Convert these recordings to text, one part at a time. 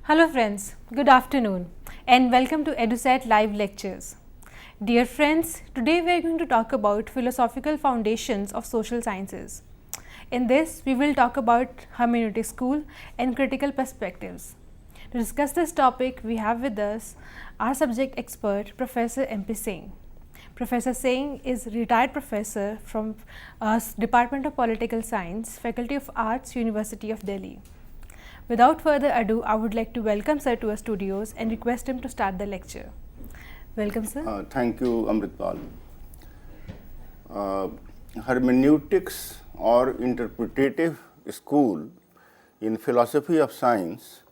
Hello friends, good afternoon and welcome to EduSat Live Lectures. Dear friends, today we are going to talk about philosophical foundations of social sciences. In this, we will talk about hermeneutic school and critical perspectives. To discuss this topic, we have with us our subject expert, Professor M.P. Singh. Professor Singh is retired professor from Department of Political Science, Faculty of Arts, University of Delhi. Without further ado, I would like to welcome sir to our studios and request him to start the lecture. Welcome, sir. Thank you, Amritpal. Hermeneutics or interpretative school in philosophy of science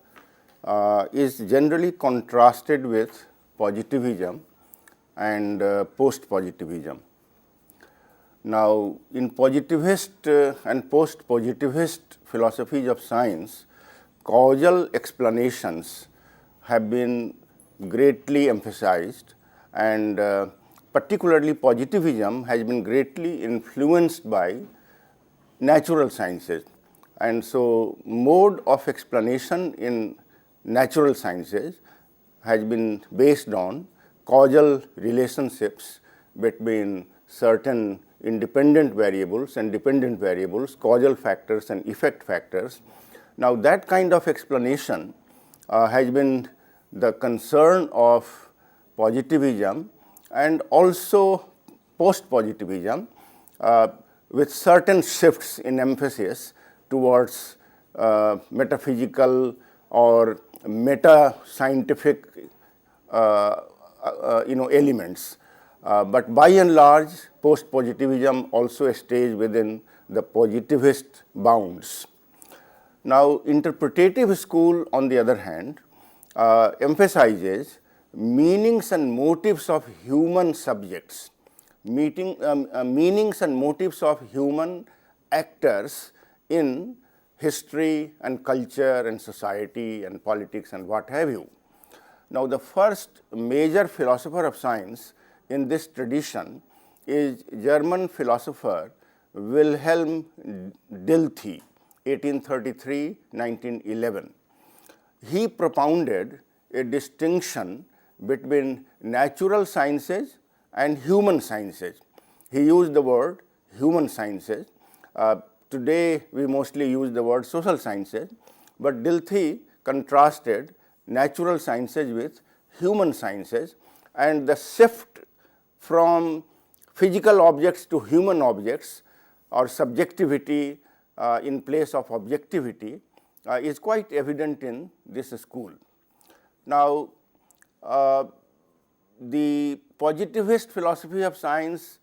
is generally contrasted with positivism and post-positivism. Now, in positivist and post-positivist philosophies of science, causal explanations have been greatly emphasized, and particularly positivism has been greatly influenced by natural sciences. And so, mode of explanation in natural sciences has been based on causal relationships between certain independent variables and dependent variables, causal factors and effect factors. Now, that kind of explanation has been the concern of positivism and also post-positivism with certain shifts in emphasis towards metaphysical or meta-scientific elements. But by and large, post-positivism also stays within the positivist bounds. Now, interpretative school, on the other hand, emphasizes meanings and motives of human subjects, meanings and motives of human actors in history and culture and society and politics and what have you. Now, the first major philosopher of science in this tradition is German philosopher Wilhelm Dilthey, 1833–1911. He propounded a distinction between natural sciences and human sciences. He used the word human sciences. Today, we mostly use the word social sciences, but Dilthey contrasted natural sciences with human sciences, and the shift from physical objects to human objects or subjectivity in place of objectivity is quite evident in this school. Now, the positivist philosophy of science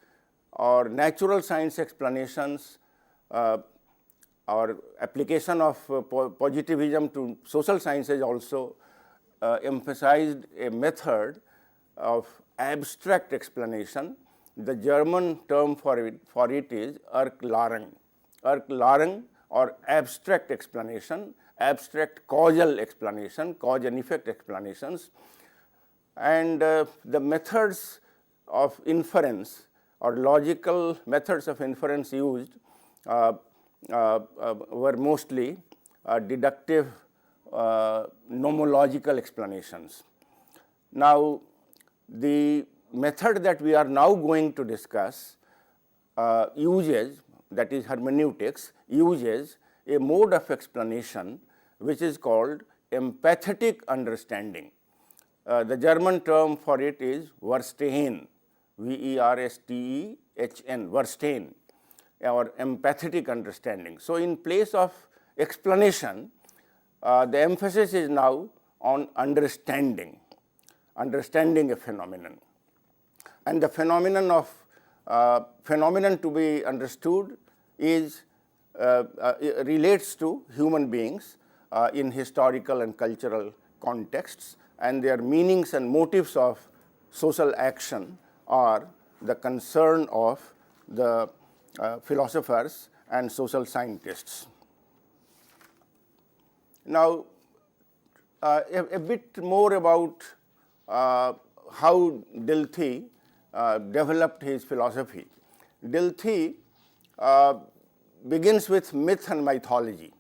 or natural science explanations or application of positivism to social sciences also emphasized a method of abstract explanation. The German term for it is Erklärung or abstract explanation, abstract causal explanation, cause and effect explanations. And the methods of inference or logical methods of inference used were mostly deductive nomological explanations. Now, the method that we are now going to discuss uses, that is hermeneutics, uses a mode of explanation which is called empathetic understanding. The German term for it is Verstehen, V-E-R-S-T-E-H-N, Verstehen, or empathetic understanding. So, in place of explanation, the emphasis is now on understanding a phenomenon. And the phenomenon to be understood is relates to human beings in historical and cultural contexts, and their meanings and motives of social action are the concern of the philosophers and social scientists. Now, a bit more about how Dilthey developed his philosophy. Dilthey begins with myth and mythology,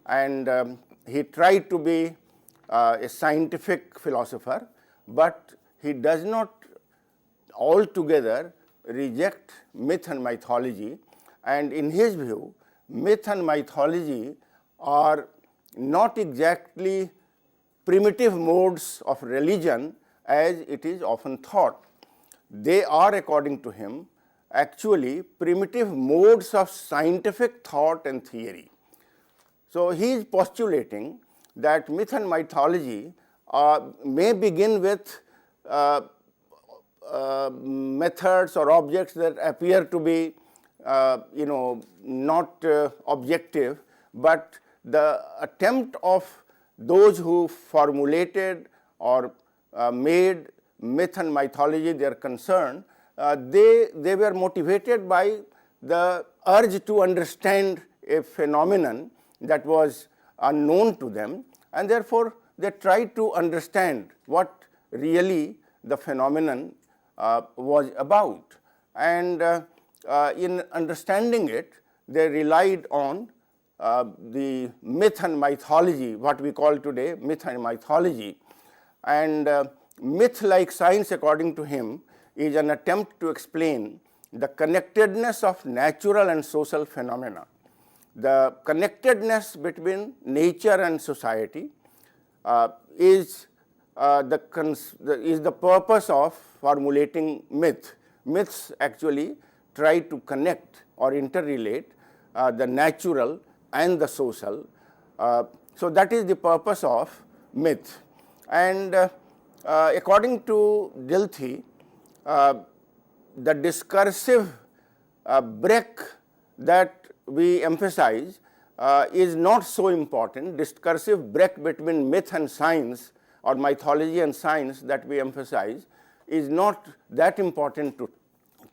and he tried to be a scientific philosopher, but he does not altogether reject myth and mythology, and in his view, myth and mythology are not exactly primitive modes of religion as it is often thought. They are, according to him, actually primitive modes of scientific thought and theory. So, he is postulating that myth and mythology may begin with methods or objects that appear to be not objective, but the attempt of those who formulated or made myth and mythology their concern, they were motivated by the urge to understand a phenomenon that was unknown to them, and therefore they tried to understand what really the phenomenon was about. And in understanding it, they relied on the myth and mythology, what we call today myth and mythology. And myth, like science, according to him, is an attempt to explain the connectedness of natural and social phenomena. The connectedness between nature and society is the purpose of formulating myth. Myths actually try to connect or interrelate the natural and the social. So, that is the purpose of myth. And according to Dilthey, the discursive break that we emphasize is not so important. Discursive break between myth and science, or mythology and science, that we emphasize is not that important to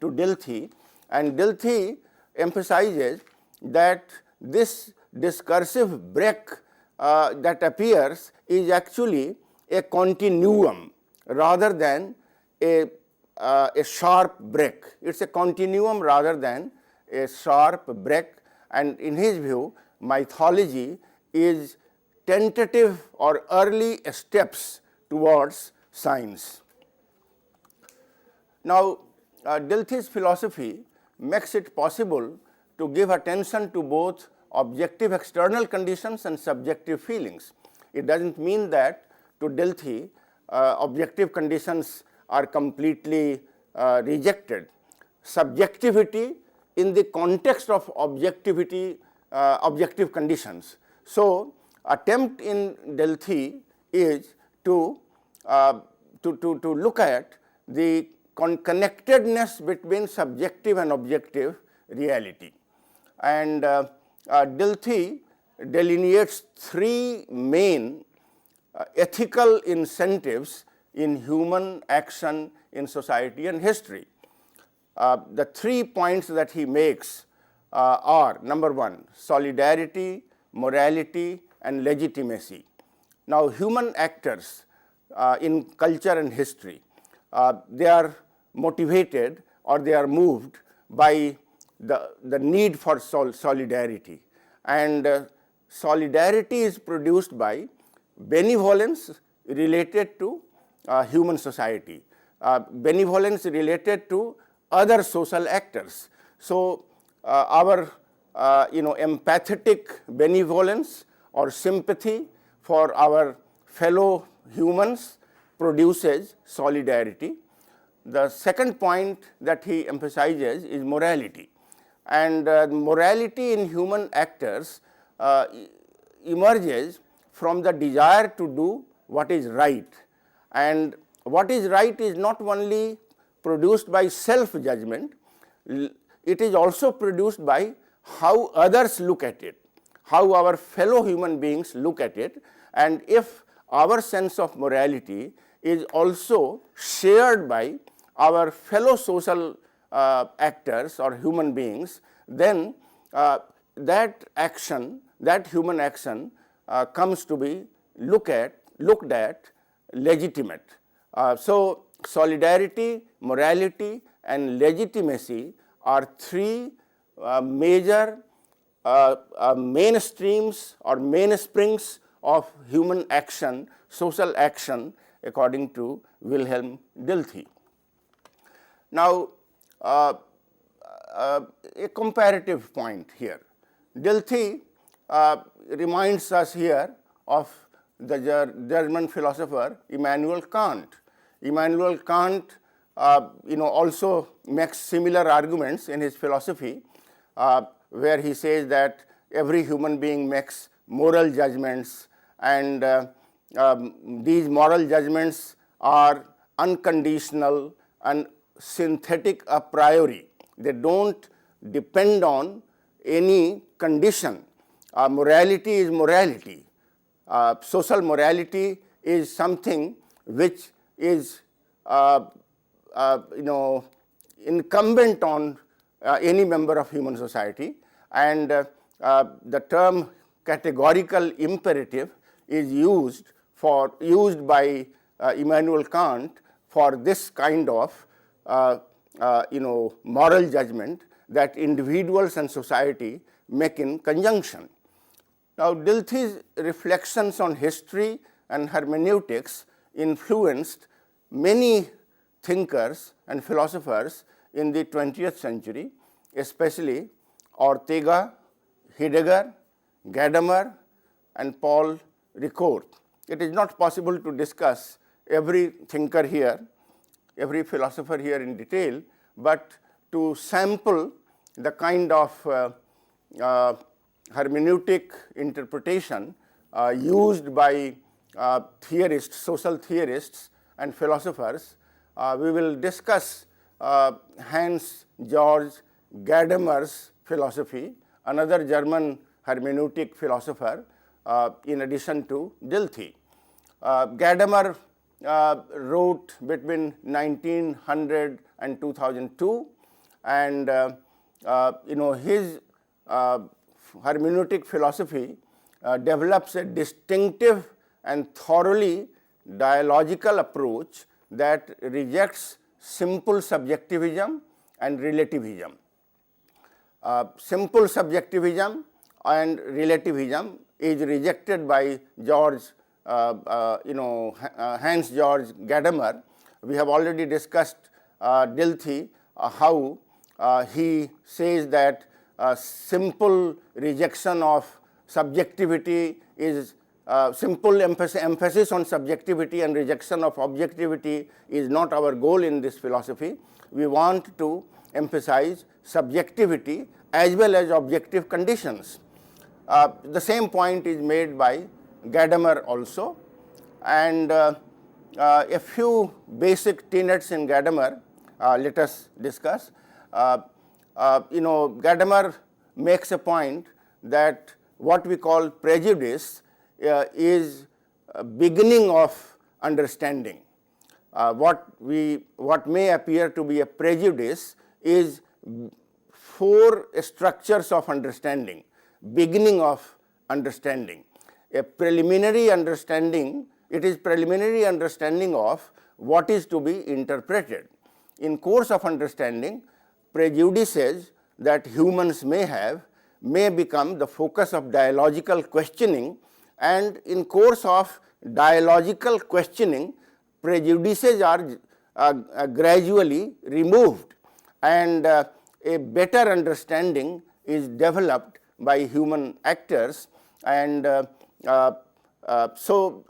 Dilthey, and Dilthey emphasizes that this discursive break that appears is actually a continuum rather than a sharp break. It is a continuum rather than a sharp break, and in his view, mythology is tentative or early steps towards science. Now, Dilthey's philosophy makes it possible to give attention to both objective external conditions and subjective feelings. It does not mean that to Dilthey objective conditions are completely rejected. Subjectivity in the context of objectivity, objective conditions. So, attempt in Dilthey is to look at the connectedness between subjective and objective reality. And Dilthey delineates three main ethical incentives in human action in society and history. The 3 points that he makes are: number one, solidarity, morality, and legitimacy. Now, human actors in culture and history, they are motivated or they are moved by the need for solidarity, and solidarity is produced by benevolence related to human society, benevolence related to other social actors. So, our empathetic benevolence or sympathy for our fellow humans produces solidarity. The second point that he emphasizes is morality, and morality in human actors emerges from the desire to do what is right, and what is right is not only produced by self-judgment, it is also produced by how others look at it, how our fellow human beings look at it, and if our sense of morality is also shared by our fellow social actors or human beings, then that action, that human action comes to be looked at legitimate. So, solidarity, morality, and legitimacy are three major mainstreams or mainsprings of human action, social action, according to Wilhelm Dilthey. Now, a comparative point here. Dilthey reminds us here of the German philosopher Immanuel Kant. Immanuel Kant also makes similar arguments in his philosophy, where he says that every human being makes moral judgments, and these moral judgments are unconditional and synthetic a priori. They don't depend on any condition. Morality is morality. Social morality is something which is incumbent on any member of human society, and the term categorical imperative is used by Immanuel Kant for this kind of moral judgment that individuals and society make in conjunction. Now, Dilthey's reflections on history and hermeneutics influenced many thinkers and philosophers in the 20th century, especially Ortega, Heidegger, Gadamer, and Paul Ricoeur. It is not possible to discuss every thinker here, every philosopher here in detail, but to sample the kind of hermeneutic interpretation used by theorists, social theorists and philosophers, we will discuss Hans Georg Gadamer's philosophy, another German hermeneutic philosopher, in addition to Dilthey. Gadamer wrote between 1900 and 2002, and his hermeneutic philosophy develops a distinctive and thoroughly dialogical approach that rejects simple subjectivism and relativism. Simple subjectivism and relativism is rejected by Hans Georg Gadamer. We have already discussed Dilthey, how he says that simple rejection of subjectivity is simple emphasis on subjectivity and rejection of objectivity is not our goal in this philosophy. We want to emphasize subjectivity as well as objective conditions. The same point is made by Gadamer also, and a few basic tenets in Gadamer let us discuss. Gadamer makes a point that what we call prejudice is a beginning of understanding. What may appear to be a prejudice is four structures of understanding, beginning of understanding. A preliminary understanding, it is preliminary understanding of what is to be interpreted. In course of understanding, prejudices that humans may have may become the focus of dialogical questioning, and in course of dialogical questioning, prejudices are gradually removed, and a better understanding is developed by human actors. And so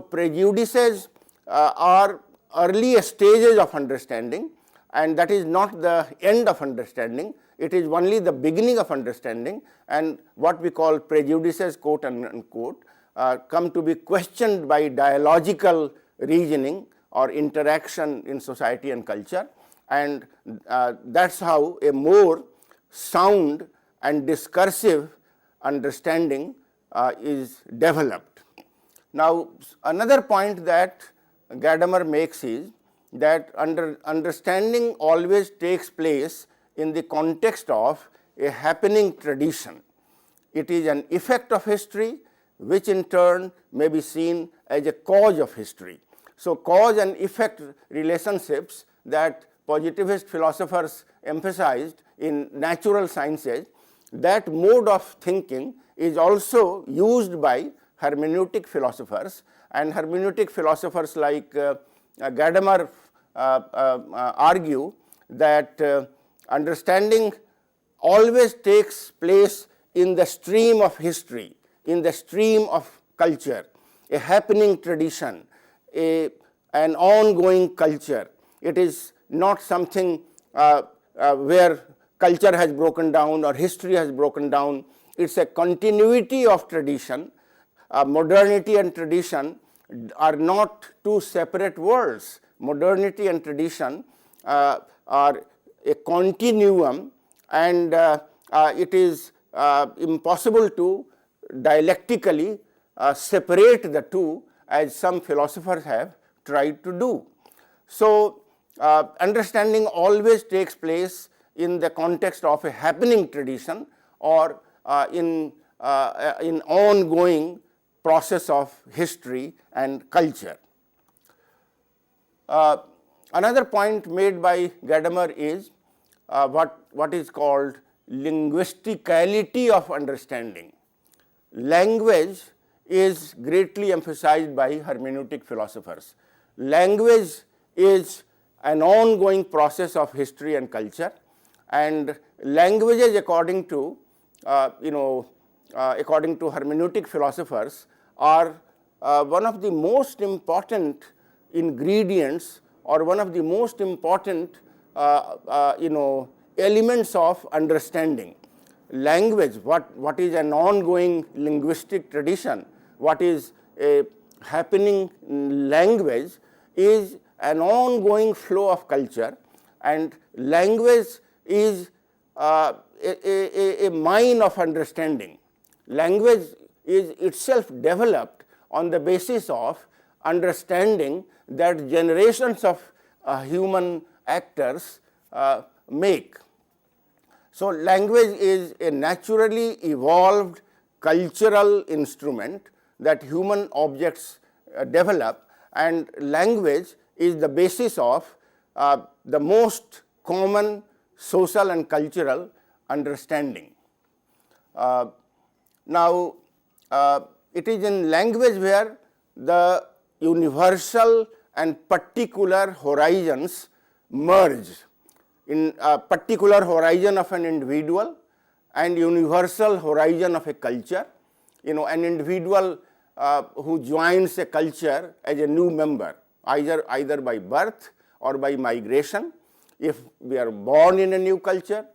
prejudices are early stages of understanding, and that is not the end of understanding. It is only the beginning of understanding, and what we call prejudices, quote unquote, come to be questioned by dialogical reasoning or interaction in society and culture, and that's how a more sound and discursive understanding is developed. Now, another point that Gadamer makes is that understanding always takes place in the context of a happening tradition. It is an effect of history, which in turn may be seen as a cause of history. So, cause and effect relationships that positivist philosophers emphasized in natural sciences, that mode of thinking is also used by hermeneutic philosophers, and hermeneutic philosophers like Gadamer argue that understanding always takes place in the stream of history, in the stream of culture, a happening tradition, an ongoing culture. It is not something where culture has broken down or history has broken down. It's a continuity of tradition. Modernity and tradition are not two separate worlds. Modernity and tradition are a continuum, and it is impossible to dialectically separate the two, as some philosophers have tried to do. So, understanding always takes place in the context of a happening tradition or in ongoing process of history and culture. Another point made by Gadamer is what is called linguisticality of understanding. Language is greatly emphasized by hermeneutic philosophers. Language is an ongoing process of history and culture, and languages, according to hermeneutic philosophers, are one of the most important ingredients or one of the most important elements of understanding. Language, what is an ongoing linguistic tradition, what is a happening language, is an ongoing flow of culture, and language is a mine of understanding. Language is itself developed on the basis of understanding that generations of human actors make. So, language is a naturally evolved cultural instrument that human objects develop, and language is the basis of the most common social and cultural understanding. Now, it is in language where the universal and particular horizons merge. In a particular horizon of an individual and universal horizon of a culture, an individual who joins a culture as a new member, either by birth or by migration. If we are born in a new culture,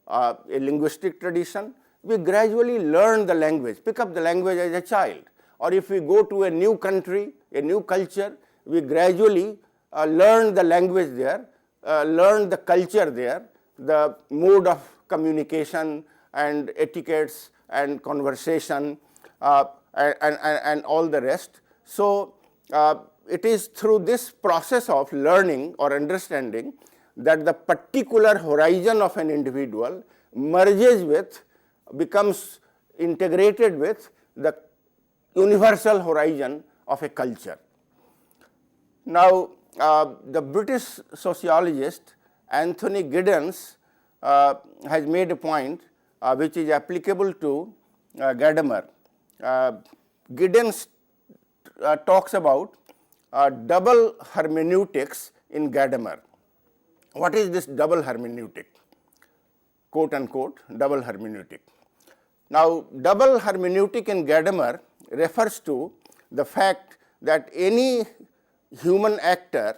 a linguistic tradition, we gradually learn the language, pick up the language as a child. Or if we go to a new country, a new culture, we gradually learn the language there, learn the culture there, the mode of communication and etiquettes and conversation and all the rest. So, it is through this process of learning or understanding that the particular horizon of an individual merges with, becomes integrated with the universal horizon of a culture. Now, the British sociologist Anthony Giddens has made a point which is applicable to Gadamer. Giddens talks about double hermeneutics in Gadamer. What is this double hermeneutic? Quote unquote, double hermeneutic. Now, double hermeneutic in Gadamer refers to the fact that any human actor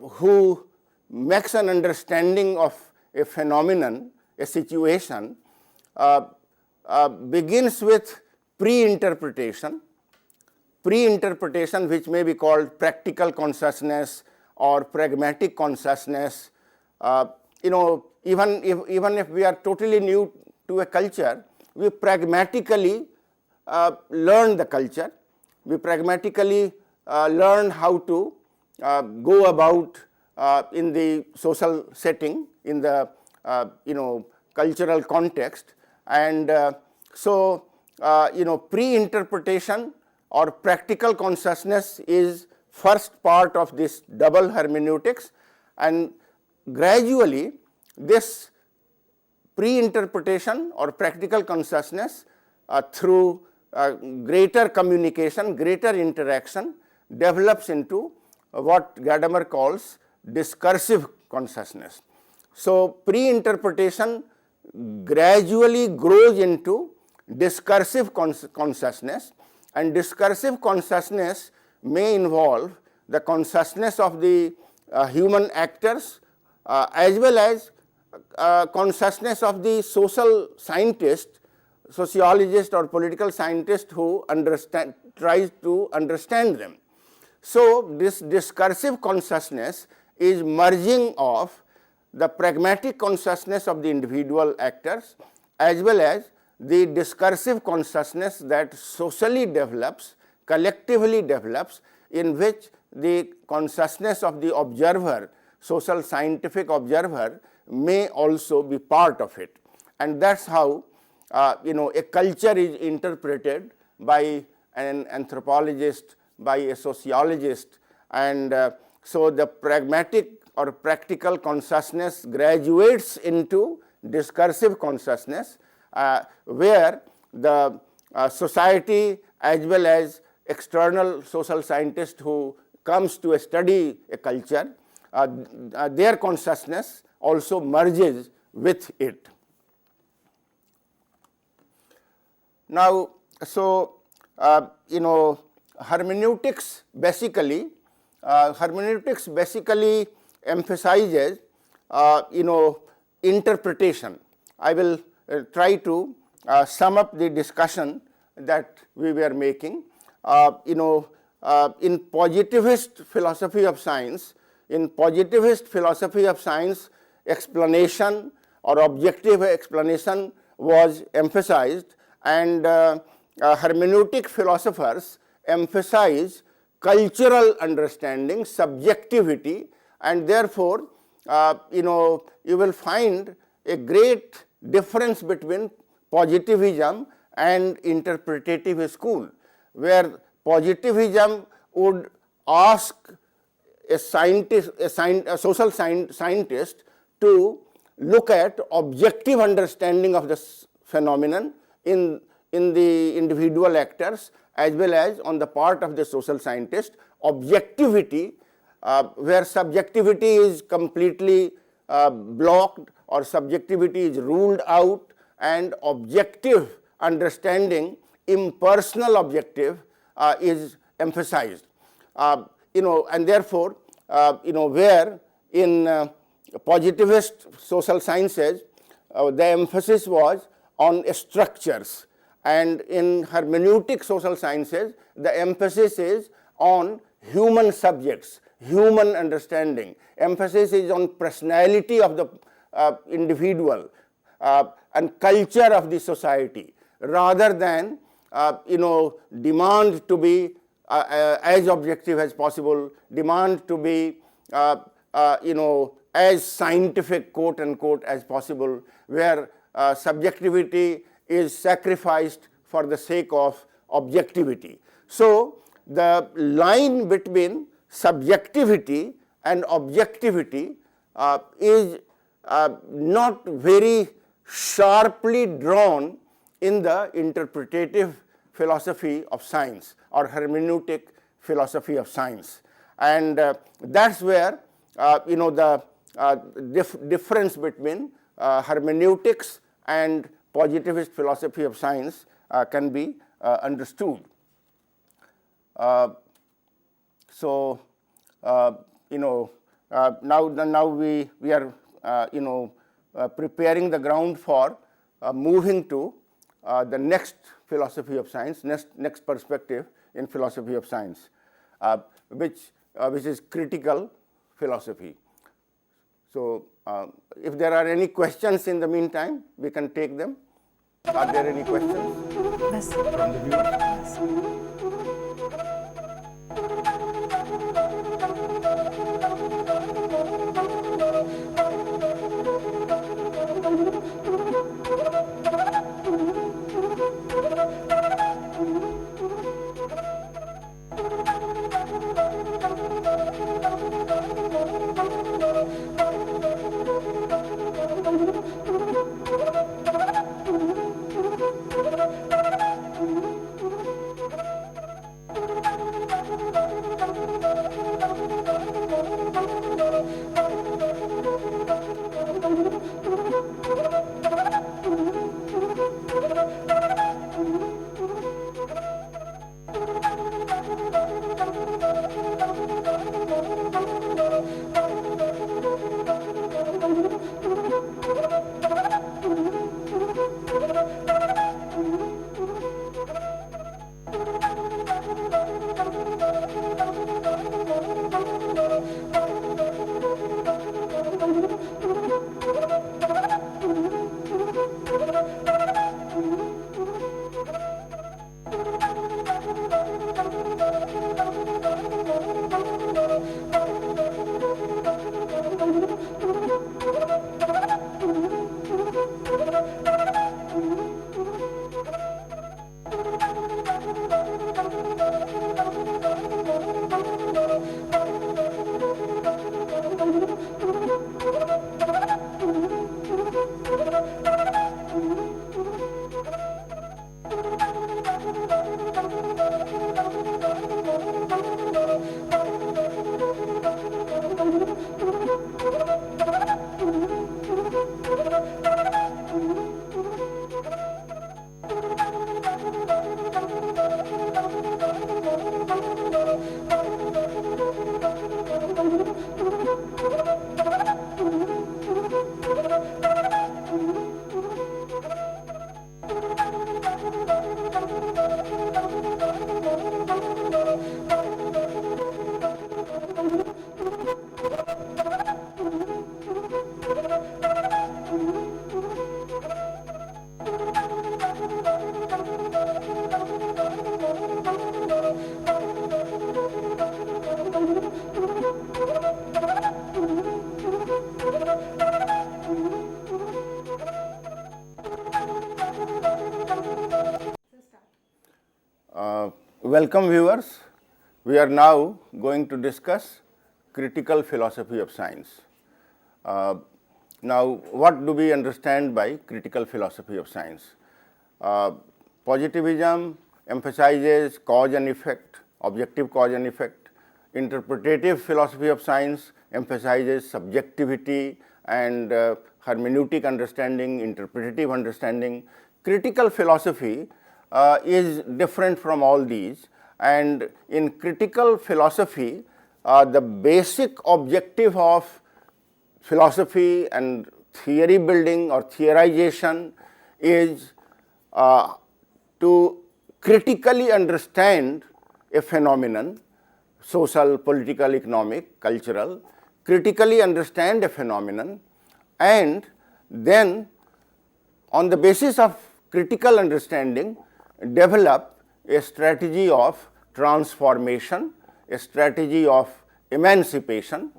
who makes an understanding of a phenomenon, a situation, begins with pre-interpretation, which may be called practical consciousness or pragmatic consciousness. Even if we are totally new to a culture, we pragmatically learn the culture, we pragmatically learn how to go about in the social setting, in the cultural context, and so pre-interpretation or practical consciousness is first part of this double hermeneutics, and gradually this pre-interpretation or practical consciousness through greater communication, greater interaction develops into what Gadamer calls discursive consciousness. So, pre-interpretation gradually grows into discursive consciousness, and discursive consciousness may involve the consciousness of the human actors as well as consciousness of the social scientist, sociologist or political scientist who tries to understand them. So, this discursive consciousness is merging of the pragmatic consciousness of the individual actors as well as the discursive consciousness that socially develops, collectively develops, in which the consciousness of the observer, social scientific observer, may also be part of it. And that is how a culture is interpreted by an anthropologist, by a sociologist, and so the pragmatic or practical consciousness graduates into discursive consciousness, where the society as well as external social scientist who comes to study a culture, their consciousness also merges with it. Now, so hermeneutics basically emphasizes interpretation. I will try to sum up the discussion that we were making. In positivist philosophy of science, explanation or objective explanation was emphasized, and hermeneutic philosophers emphasize cultural understanding, subjectivity, and therefore you will find a great difference between positivism and interpretative school, where positivism would ask a social scientist to look at objective understanding of this phenomenon in the individual actors as well as on the part of the social scientist. Objectivity, where subjectivity is completely blocked or subjectivity is ruled out, and objective understanding, impersonal objective, is emphasized. And therefore, where in positivist social sciences the emphasis was on structures, and in hermeneutic social sciences the emphasis is on human subjects, human understanding, emphasis is on personality of the individual and culture of the society, rather than demand to be as objective as possible, demand to be as scientific quote unquote as possible, where subjectivity is sacrificed for the sake of objectivity. So, the line between subjectivity and objectivity is not very sharply drawn in the interpretative philosophy of science or hermeneutic philosophy of science, and that is where the difference between hermeneutics and positivist philosophy of science can be understood. So, now we are preparing the ground for moving to the next philosophy of science, next perspective in philosophy of science, which is critical philosophy. So, if there are any questions in the meantime, we can take them. Are there any questions? Yes. From the viewers? Yes. Welcome viewers. We are now going to discuss critical philosophy of science. Now, what do we understand by critical philosophy of science? Positivism emphasizes cause and effect, objective cause and effect. Interpretative philosophy of science emphasizes subjectivity and hermeneutic understanding, interpretative understanding. Critical philosophy is different from all these, and in critical philosophy, the basic objective of philosophy and theory building or theorization is to critically understand a phenomenon, social, political, economic, cultural, critically understand a phenomenon, and then on the basis of critical understanding develop a strategy of transformation, a strategy of emancipation.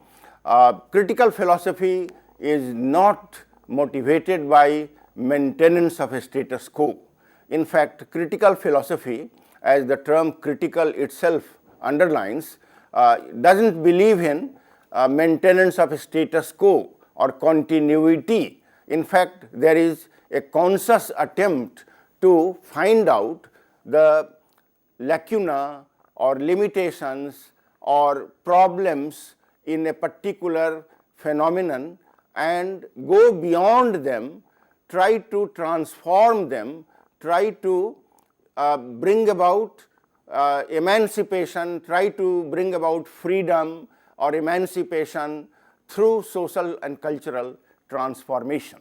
Critical philosophy is not motivated by maintenance of a status quo. In fact, critical philosophy, as the term critical itself underlines, does not believe in maintenance of a status quo or continuity. In fact, there is a conscious attempt to find out the lacuna or limitations or problems in a particular phenomenon and go beyond them, try to transform them, try to bring about emancipation, try to bring about freedom or emancipation through social and cultural transformation.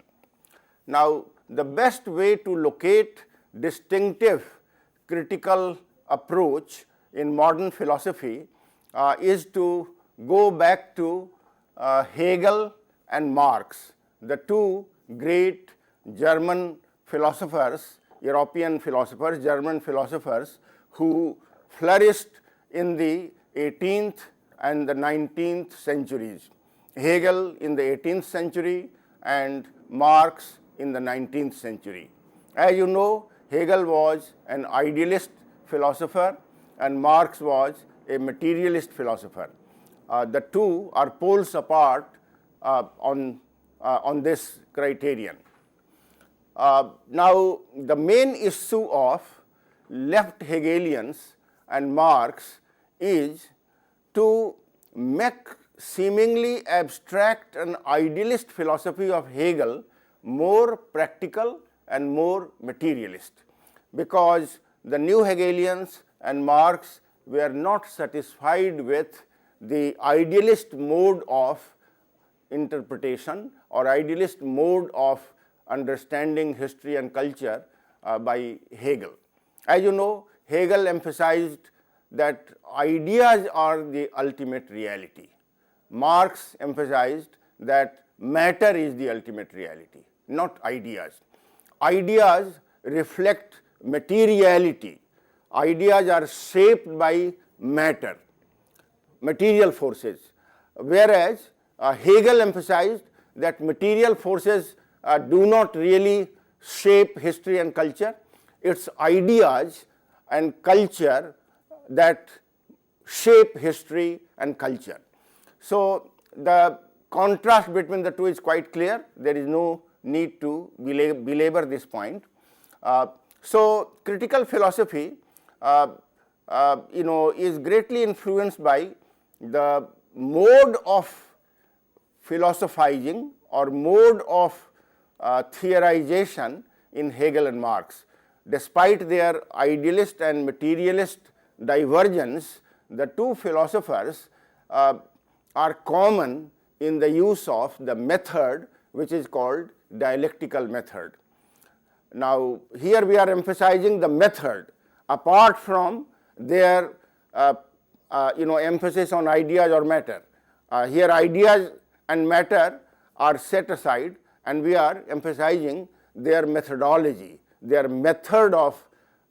Now, the best way to locate distinctive critical approach in modern philosophy is to go back to Hegel and Marx, the two great German philosophers, European philosophers, German philosophers who flourished in the 18th and the 19th centuries. Hegel in the 18th century and Marx in the 19th century. As you know, Hegel was an idealist philosopher and Marx was a materialist philosopher. The two are poles apart on this criterion. Now, the main issue of left Hegelians and Marx is to make seemingly abstract and idealist philosophy of Hegel more practical and more materialist, because the new Hegelians and Marx were not satisfied with the idealist mode of interpretation or idealist mode of understanding history and culture by Hegel. As you know, Hegel emphasized that ideas are the ultimate reality. Marx emphasized that matter is the ultimate reality, not ideas. Ideas reflect materiality. Ideas are shaped by matter, material forces, whereas Hegel emphasized that material forces do not really shape history and culture. It's ideas and culture that shape history and culture. So, the contrast between the two is quite clear. There is no need to belabor this point. So, critical philosophy is greatly influenced by the mode of philosophizing or mode of theorization in Hegel and Marx. Despite their idealist and materialist divergence, the two philosophers are common in the use of the method which is called dialectical method. Now, here we are emphasizing the method apart from their emphasis on ideas or matter. Here ideas and matter are set aside and we are emphasizing their methodology, their method of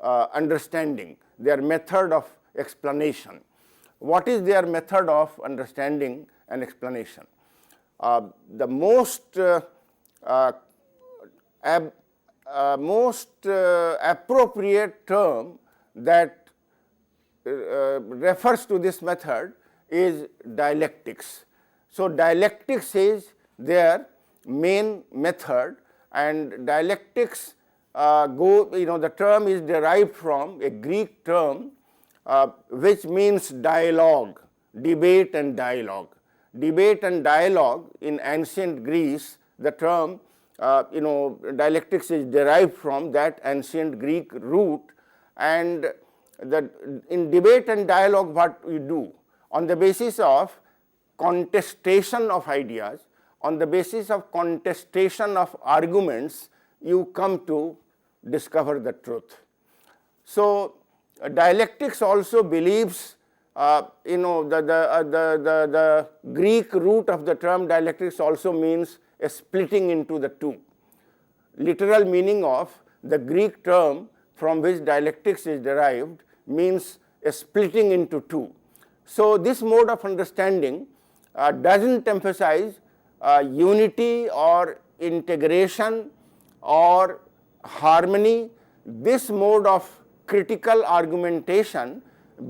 understanding, their method of explanation. What is their method of understanding and explanation? The most appropriate term that refers to this method is dialectics. So, dialectics is their main method, and dialectics the term is derived from a Greek term which means dialogue, debate and dialogue. Debate and dialogue in ancient Greece, the term dialectics is derived from that ancient Greek root, and in debate and dialogue what we do on the basis of contestation of ideas, on the basis of contestation of arguments, you come to discover the truth. So, dialectics also believes the Greek root of the term dialectics also means a splitting into the two. Literal meaning of the Greek term from which dialectics is derived means a splitting into two. So, this mode of understanding doesn't emphasize unity or integration or harmony. This mode of critical argumentation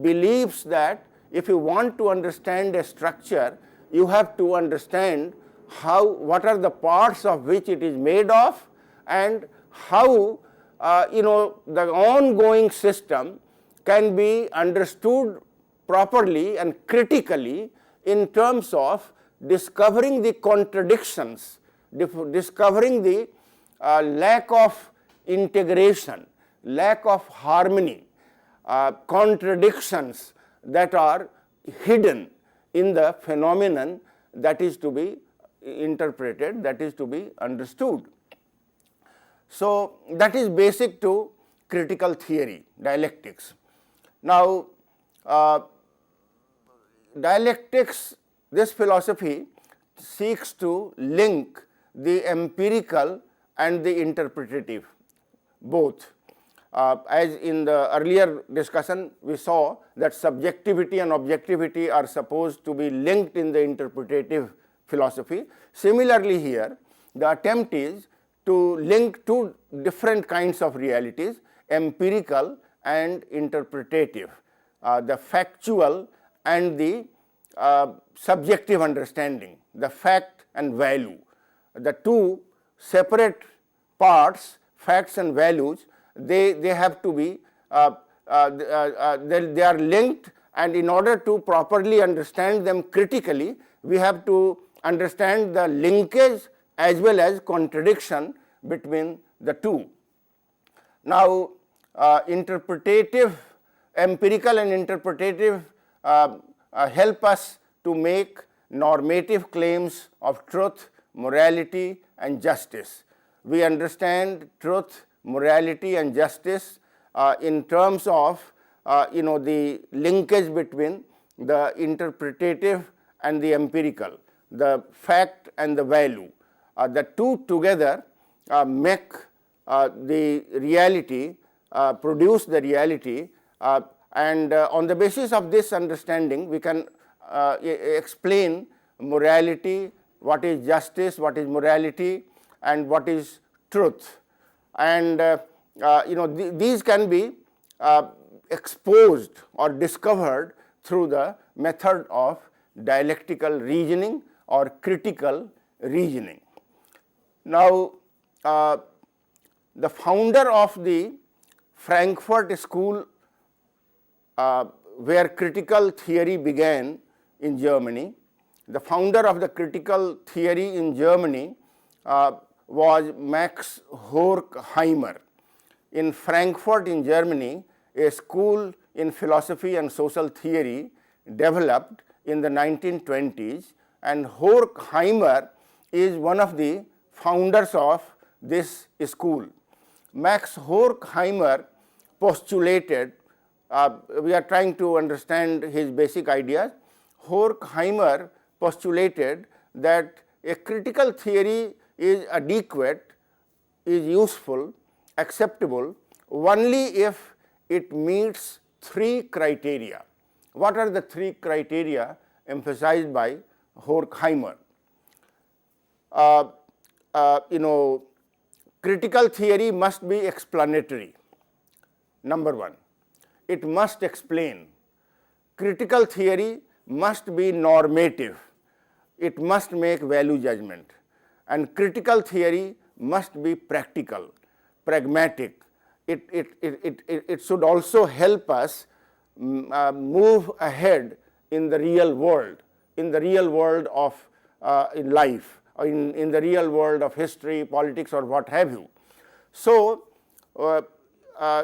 believes that if you want to understand a structure, you have to understand what are the parts of which it is made of, and how the ongoing system can be understood properly and critically in terms of discovering the contradictions, discovering the lack of integration, lack of harmony, contradictions that are hidden in the phenomenon that is to be interpreted, that is to be understood. So, that is basic to critical theory, dialectics. Now, dialectics, this philosophy seeks to link the empirical and the interpretative, both. As in the earlier discussion, we saw that subjectivity and objectivity are supposed to be linked in the interpretative philosophy. Similarly here, the attempt is to link two different kinds of realities, empirical and interpretative, the factual and the subjective understanding, the fact and value. The two separate parts, facts and values, they have to be, they are linked, and in order to properly understand them critically, we have to understand the linkage as well as contradiction between the two. Now, empirical and interpretative help us to make normative claims of truth, morality and justice. We understand truth, morality and justice in terms of the linkage between the interpretative and the empirical, the fact and the value. The two together make the reality, produce the reality, and on the basis of this understanding we can explain morality, what is justice, what is morality and what is truth. And these can be exposed or discovered through the method of dialectical reasoning or critical reasoning. Now, the founder of the Frankfurt School, where critical theory began in Germany, the founder of the critical theory in Germany was Max Horkheimer. In Frankfurt in Germany, a school in philosophy and social theory developed in the 1920s, and Horkheimer is one of the founders of this school. Max Horkheimer postulated, we are trying to understand his basic ideas. Horkheimer postulated that a critical theory is adequate, is useful, acceptable only if it meets three criteria. What are the three criteria emphasized by Horkheimer? Critical theory must be explanatory, number one. It must explain. critical theory must be normative. It must make value judgment, and critical theory must be practical, pragmatic. It should also help us move ahead in the real world, of in life, or in the real world of history, politics, or what have you. So,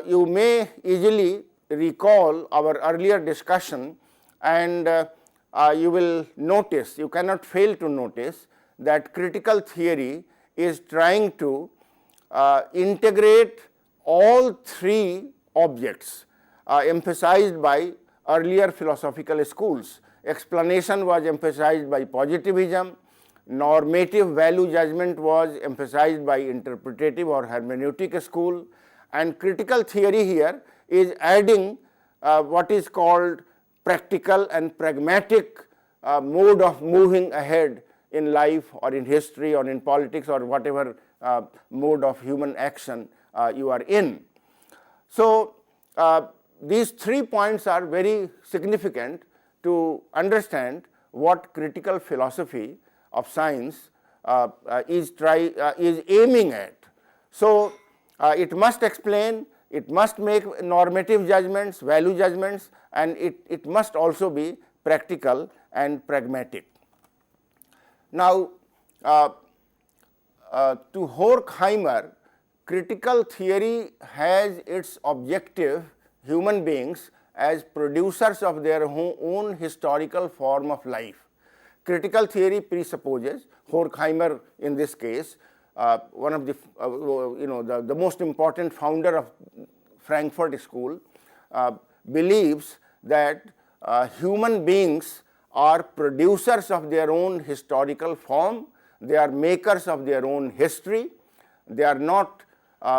you may easily recall our earlier discussion, and you will notice, you cannot fail to notice, that critical theory is trying to integrate all three objects emphasized by earlier philosophical schools. Explanation was emphasized by positivism, normative value judgment was emphasized by interpretative or hermeneutic school, and critical theory here is adding what is called practical and pragmatic mode of moving ahead in life, or in history, or in politics, or whatever mode of human action you are in. So, these 3 points are very significant to understand what critical philosophy of science is aiming at. So, it must explain, it must make normative judgments, value judgments, and it must also be practical and pragmatic. Now, to Horkheimer, critical theory has its objective human beings as producers of their own historical form of life. Critical theory presupposes, Horkheimer in this case, one of the the most important founder of Frankfurt School, believes that human beings are producers of their own historical form, they are makers of their own history, they are not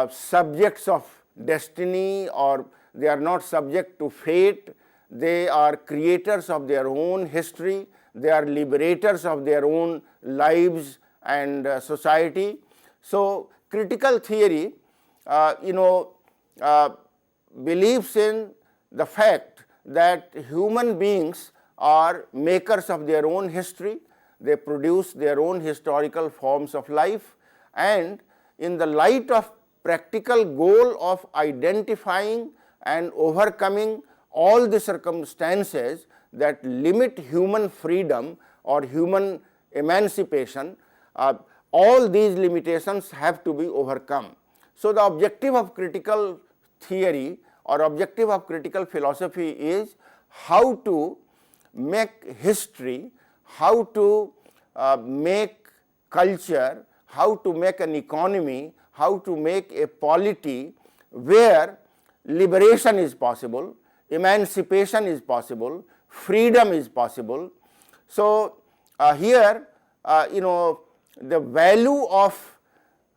subjects of destiny, or they are not subject to fate, they are creators of their own history, they are liberators of their own lives and society. So, critical theory believes in the fact that human beings are makers of their own history, they produce their own historical forms of life, and in the light of practical goal of identifying and overcoming all the circumstances that limit human freedom or human emancipation, all these limitations have to be overcome. So, the objective of critical theory or objective of critical philosophy is how to make history, how to make culture, how to make an economy, how to make a polity where liberation is possible, emancipation is possible, freedom is possible. So, here the value of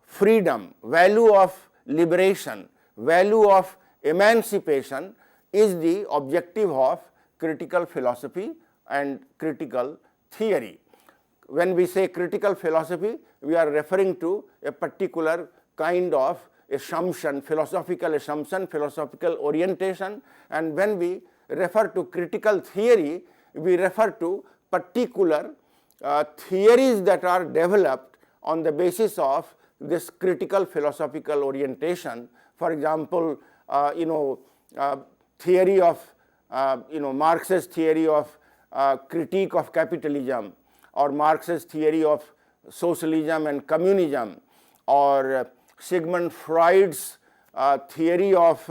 freedom, value of liberation, value of emancipation is the objective of critical philosophy and critical theory. When we say critical philosophy, we are referring to a particular kind of assumption, philosophical orientation, and when we refer to critical theory, we refer to particular theories that are developed on the basis of this critical philosophical orientation. For example, theory of Marx's theory of critique of capitalism, or Marx's theory of socialism and communism, or Sigmund Freud's theory of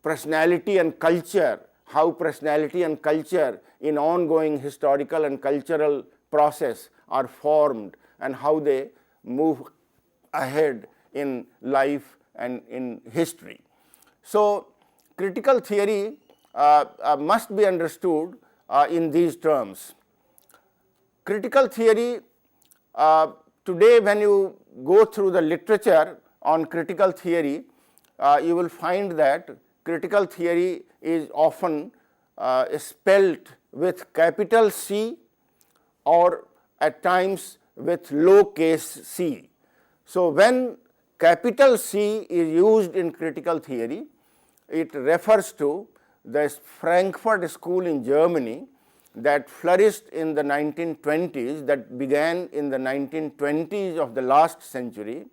personality and culture, how personality and culture in ongoing historical and cultural process are formed, and how they move ahead in life and in history. So, critical theory must be understood in these terms. Critical theory, today when you go through the literature on critical theory, you will find that critical theory is often spelled with capital C or at times with lowercase c. So, when capital C is used in critical theory. It refers to the Frankfurt School in Germany that flourished in the 1920s, that began in the 1920s of the last century,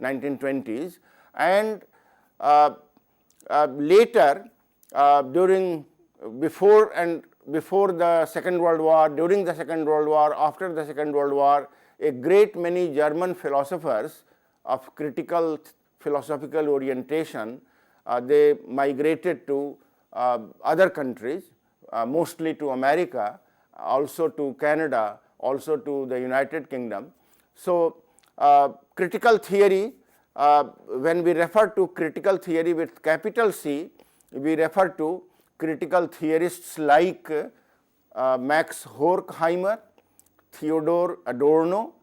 1920s, and later before the Second World War, during the Second World War, after the Second World War, a great many German philosophers of critical philosophical orientation, they migrated to other countries, mostly to America, also to Canada, also to the United Kingdom. So, critical theory, when we refer to critical theory with capital C, we refer to critical theorists like Max Horkheimer, Theodor Adorno,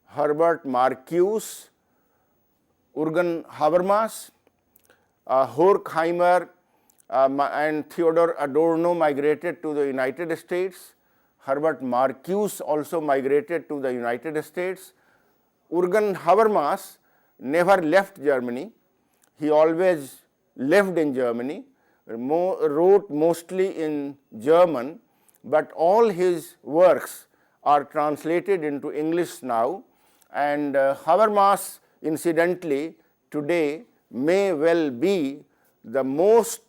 Herbert Marcuse, Jürgen Habermas. Horkheimer and Theodor Adorno migrated to the United States. Herbert Marcuse also migrated to the United States. Jürgen Habermas never left Germany. He always lived in Germany, wrote mostly in German, but all his works are translated into English now. And Habermas, incidentally, today may well be the most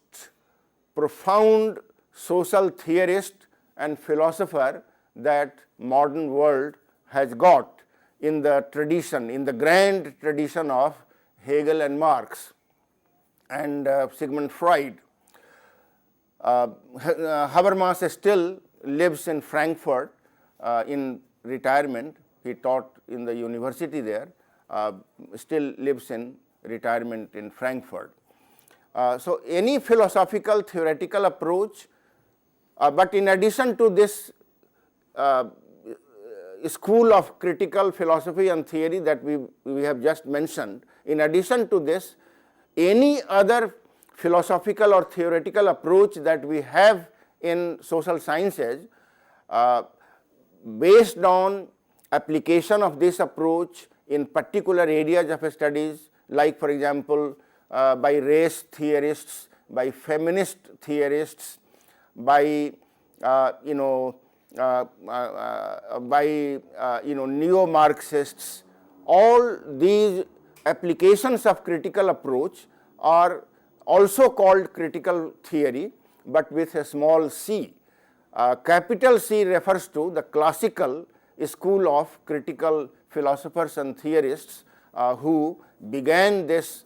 profound social theorist and philosopher that modern world has got in the tradition, in the grand tradition of Hegel and Marx and Sigmund Freud. Habermas still lives in Frankfurt in retirement. He taught in the university there, still lives in retirement in Frankfurt. So, any philosophical theoretical approach, but in addition to this school of critical philosophy and theory that we have just mentioned, in addition to this, any other philosophical or theoretical approach that we have in social sciences, based on application of this approach in particular areas of studies, like for example, by race theorists, by feminist theorists, by neo-Marxists. All these applications of critical approach are also called critical theory, but with a small c. Capital C refers to the classical school of critical philosophers and theorists who began this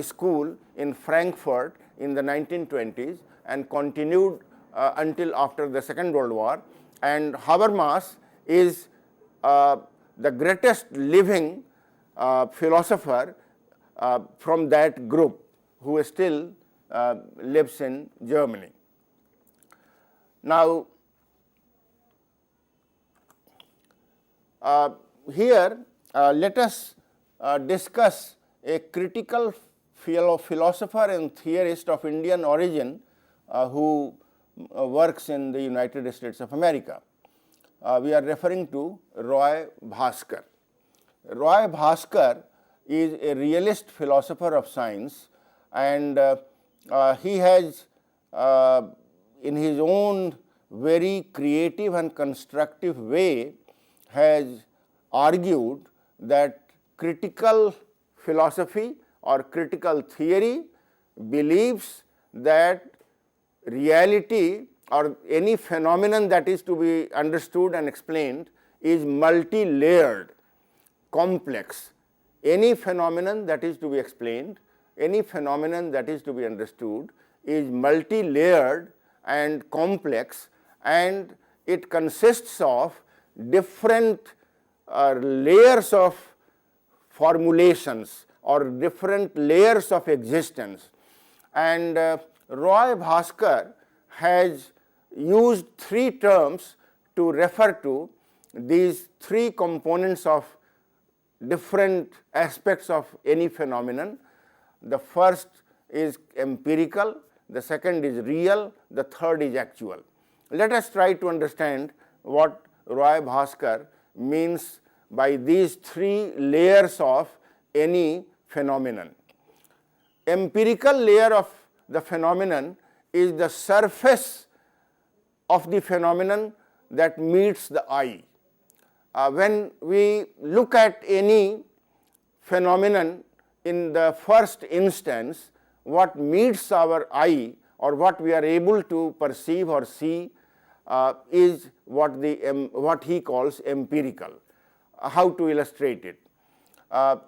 school in Frankfurt in the 1920s and continued until after the Second World War. And Habermas is the greatest living philosopher from that group, who still lives in Germany. Now, here let us discuss a critical philosopher and theorist of Indian origin who works in the United States of America. We are referring to Roy Bhaskar. Roy Bhaskar is a realist philosopher of science, and he has in his own very creative and constructive way has argued that critical philosophy or critical theory believes that reality or any phenomenon that is to be understood and explained is multi-layered, complex. Any phenomenon that is to be explained, any phenomenon that is to be understood is multi-layered and complex, and it consists of different layers of formulations or different layers of existence. And Roy Bhaskar has used three terms to refer to these three components of different aspects of any phenomenon. The first is empirical, the second is real, the third is actual. Let us try to understand what Roy Bhaskar means by these three layers of any phenomenon. Empirical layer of the phenomenon is the surface of the phenomenon that meets the eye. When we look at any phenomenon in the first instance, what meets our eye or what we are able to perceive or see is what he calls empirical. How to illustrate it?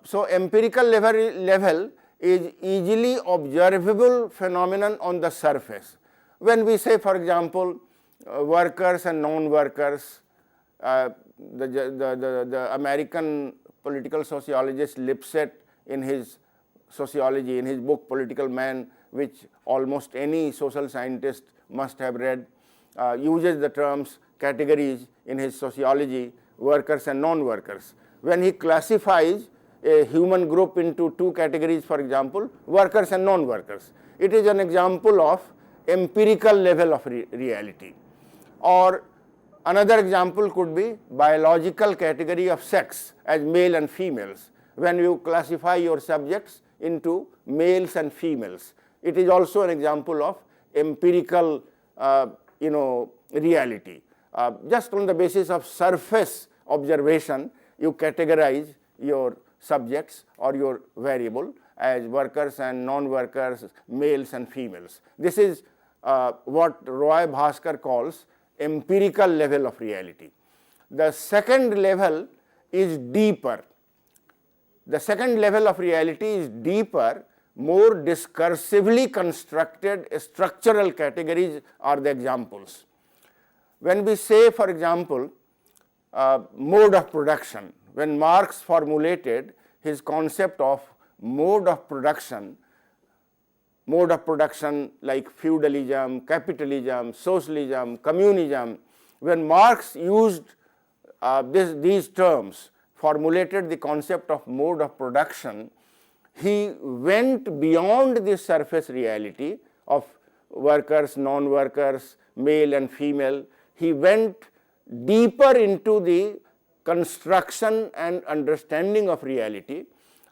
So empirical level is easily observable phenomenon on the surface. When we say, for example, workers and non-workers, the American political sociologist Lipset in his sociology, in his book Political Man, which almost any social scientist must have read, uses the terms categories in his sociology, workers and non-workers. When he classifies a human group into two categories, for example, workers and non-workers, it is an example of empirical level of reality. Or another example could be biological category of sex as male and females. When you classify your subjects into males and females, it is also an example of empirical reality. Just on the basis of surface observation, you categorize your subjects or your variable as workers and non-workers, males and females. This is what Roy Bhaskar calls empirical level of reality. The second level is deeper. The second level of reality is deeper, more discursively constructed structural categories are the examples. When we say, for example, mode of production, when Marx formulated his concept of mode of production like feudalism, capitalism, socialism, communism, when Marx used these terms, formulated the concept of mode of production, he went beyond the surface reality of workers, non-workers, male and female. He went deeper into the construction and understanding of reality,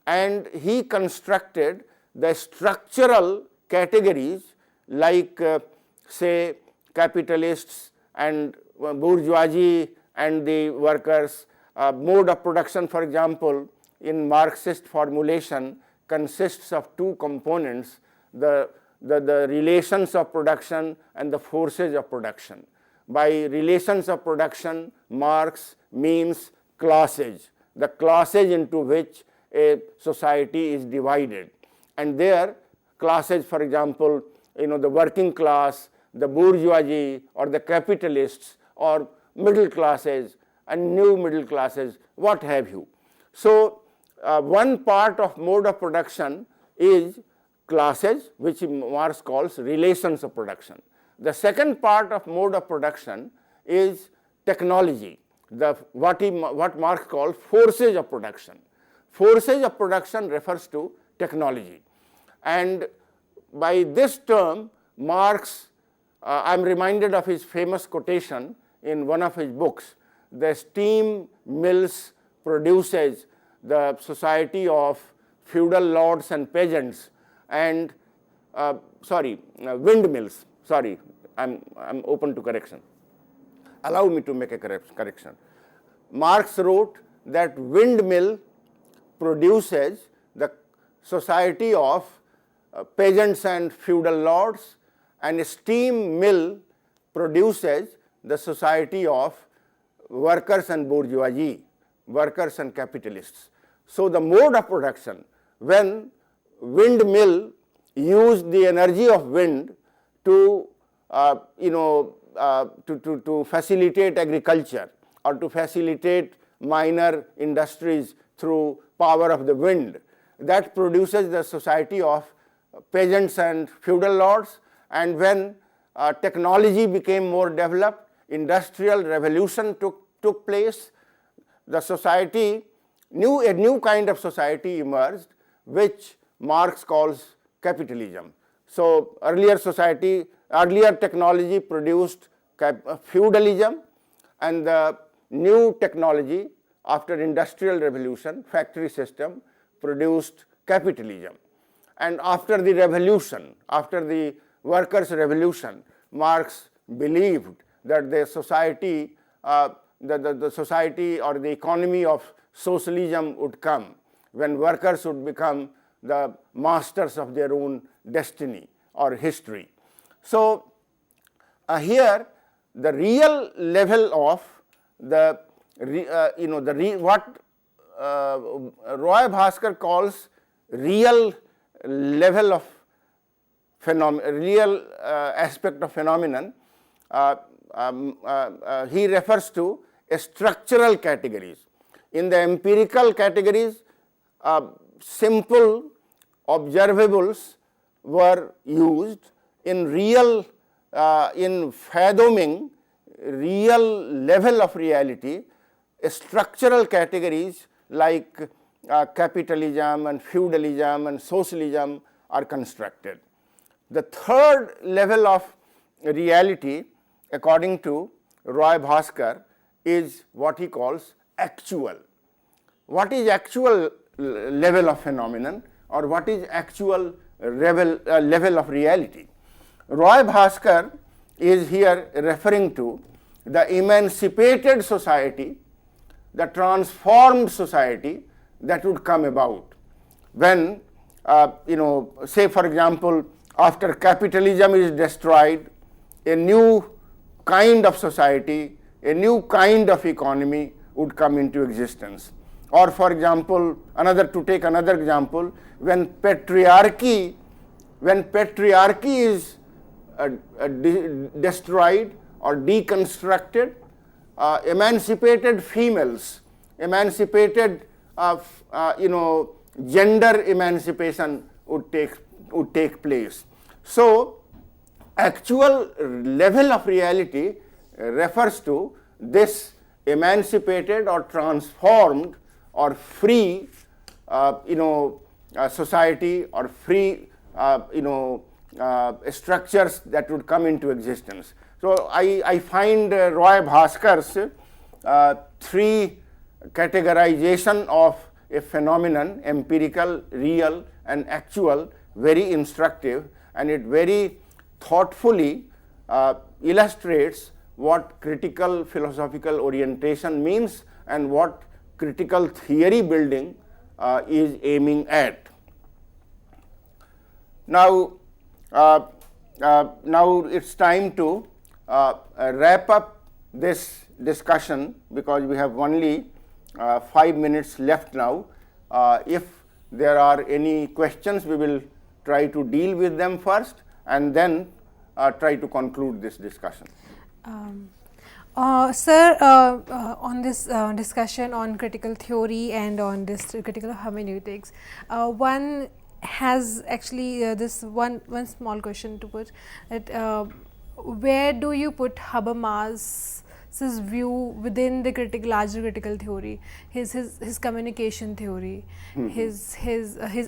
and he constructed the structural categories like say capitalists and bourgeoisie and the workers. Mode of production, for example, in Marxist formulation consists of two components, the relations of production and the forces of production. By relations of production, Marx means classes, the classes into which a society is divided. And there classes, for example, the working class, the bourgeoisie or the capitalists or middle classes and new middle classes, what have you. So one part of mode of production is classes, which Marx calls relations of production. The second part of mode of production is technology, what Marx calls forces of production. Forces of production refers to technology. And by this term, Marx, I am reminded of his famous quotation in one of his books, the steam mills produces the society of feudal lords and peasants and windmills. Sorry, I'm open to correction. Allow me to make a correction. Marx wrote that windmill produces the society of peasants and feudal lords, and steam mill produces the society of workers and bourgeoisie, workers and capitalists. So the mode of production, when windmill used the energy of wind to to facilitate agriculture or to facilitate minor industries through power of the wind, that produces the society of peasants and feudal lords. And when technology became more developed, industrial revolution took place, the society, a new kind of society emerged, which Marx calls capitalism. So earlier technology produced feudalism, and the new technology after industrial revolution, factory system, produced capitalism. And after the revolution, after the workers' revolution, Marx believed that the society, the society or the economy of socialism would come when workers would become the masters of their own destiny or history. So, here the real level of the what Roy Bhaskar calls real level of real aspect of phenomenon, he refers to structural categories. In the empirical categories, simple observables were used. In real, in fathoming real level of reality, structural categories like capitalism and feudalism and socialism are constructed. The third level of reality, according to Roy Bhaskar, is what he calls actual. What is actual level of phenomenon, or what is actual level of reality? Roy Bhaskar is here referring to the emancipated society, the transformed society that would come about when, say for example, after capitalism is destroyed, a new kind of society, a new kind of economy would come into existence. Or for example, to take another example, when patriarchy is destroyed or deconstructed, emancipated females, emancipated gender emancipation would take place. So, actual level of reality refers to this emancipated or transformed or free society or free structures that would come into existence. So, I find Roy Bhaskar's three categorization of a phenomenon, empirical, real and actual, very instructive, and it very thoughtfully illustrates what critical philosophical orientation means and what critical theory building is aiming at. Now, it's time to wrap up this discussion, because we have only 5 minutes left now. If there are any questions, we will try to deal with them first and then try to conclude this discussion. Sir, on this discussion on critical theory and on this critical hermeneutics, one has actually this one small question to put, that where do you put Habermas's view within the larger critical theory, his communication theory, his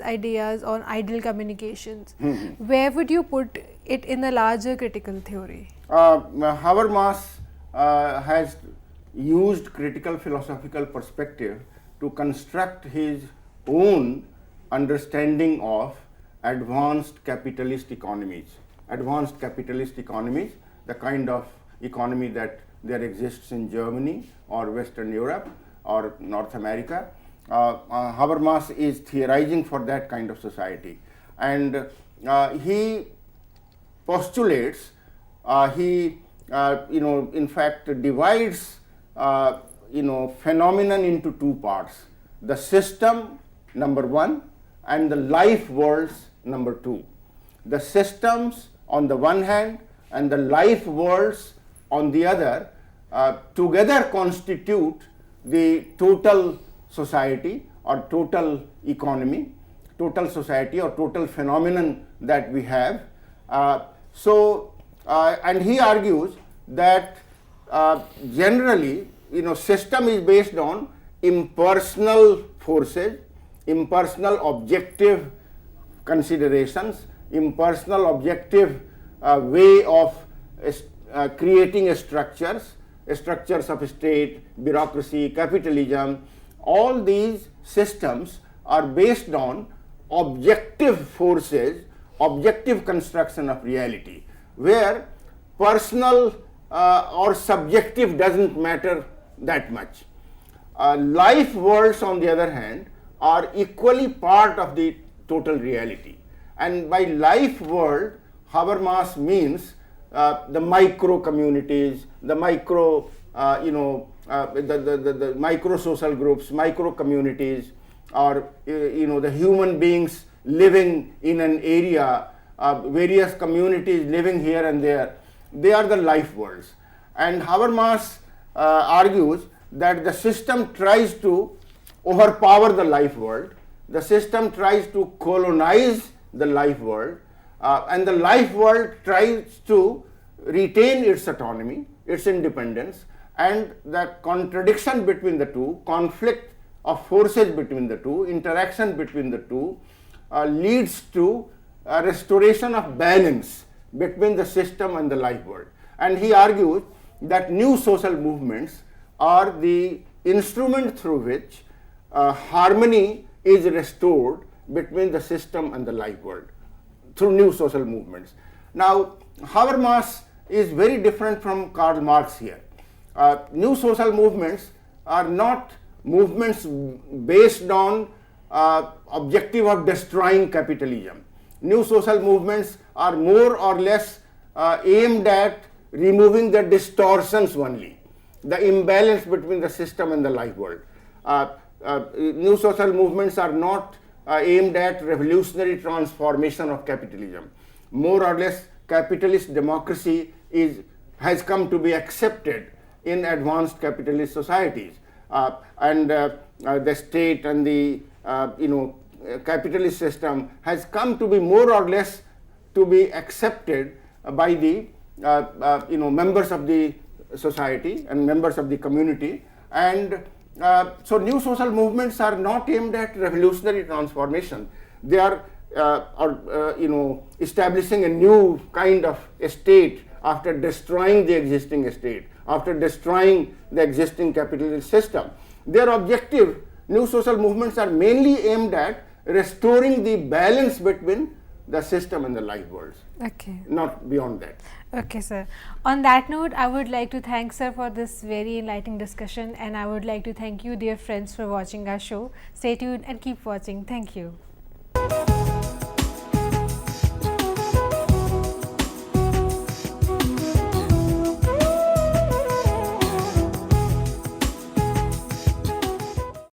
ideas on ideal communications? Where would you put it in the larger critical theory? Habermas has used critical philosophical perspective to construct his own understanding of advanced capitalist economies. Advanced capitalist economies, the kind of economy that there exists in Germany or Western Europe or North America. Habermas is theorizing for that kind of society, and he postulates, in fact divides phenomenon into two parts: the system, number one, and the life worlds, number two. The systems on the one hand and the life worlds on the other together constitute the total society or total economy, total society or total phenomenon that we have. And he argues that generally, system is based on impersonal forces, impersonal objective considerations, impersonal objective way of creating structures of state, bureaucracy, capitalism. All these systems are based on objective forces, objective construction of reality, where personal or subjective doesn't matter that much. Life worlds, on the other hand, are equally part of the total reality. And by life world, Habermas means the micro communities, the micro, the micro social groups, micro communities, or the human beings living in an area, various communities living here and there. They are the life worlds. And Habermas argues that the system tries to overpower the life world, the system tries to colonize the life world, and the life world tries to retain its autonomy, its independence, and the contradiction between the two, conflict of forces between the two, interaction between the two, leads to a restoration of balance between the system and the life world. And he argues that new social movements are the instrument through which harmony is restored between the system and the life world through new social movements. Now, Habermas is very different from Karl Marx here. New social movements are not movements based on objective of destroying capitalism. New social movements are more or less aimed at removing the distortions only, the imbalance between the system and the life world. New social movements are not aimed at revolutionary transformation of capitalism. More or less, capitalist democracy has come to be accepted in advanced capitalist societies, and the state and the capitalist system has come to be more or less to be accepted by the members of the society and members of the community. And so new social movements are not aimed at revolutionary transformation. They are establishing a new kind of state after destroying the existing state, after destroying the existing capitalist system. Their objective, new social movements, are mainly aimed at restoring the balance between the system and the life worlds. Okay. Not beyond that. Okay, sir. On that note, I would like to thank sir for this very enlightening discussion, and I would like to thank you, dear friends, for watching our show. Stay tuned and keep watching. Thank you.